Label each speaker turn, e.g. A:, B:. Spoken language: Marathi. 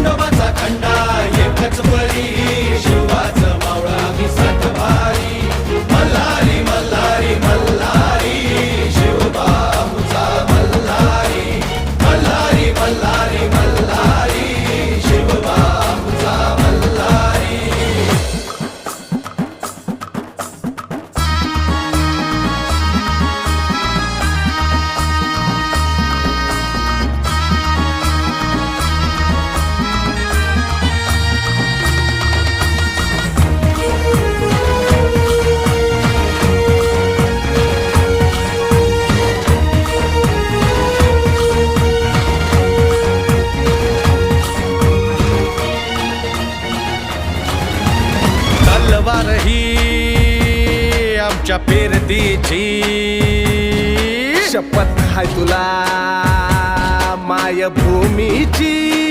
A: खंडोबाचा खंडा एकच बळी शिवाचं मावळा मी सात भारी मल्हारी मल्हारी मल्हारी शिवबाबूचा मल्हारी मल्हारी मल्हारी मल्हारी शिवबाबूचा मल्हारी. तलवार ही आमच्या पेरतीची
B: शपथ हाय तुला मायभूमीची.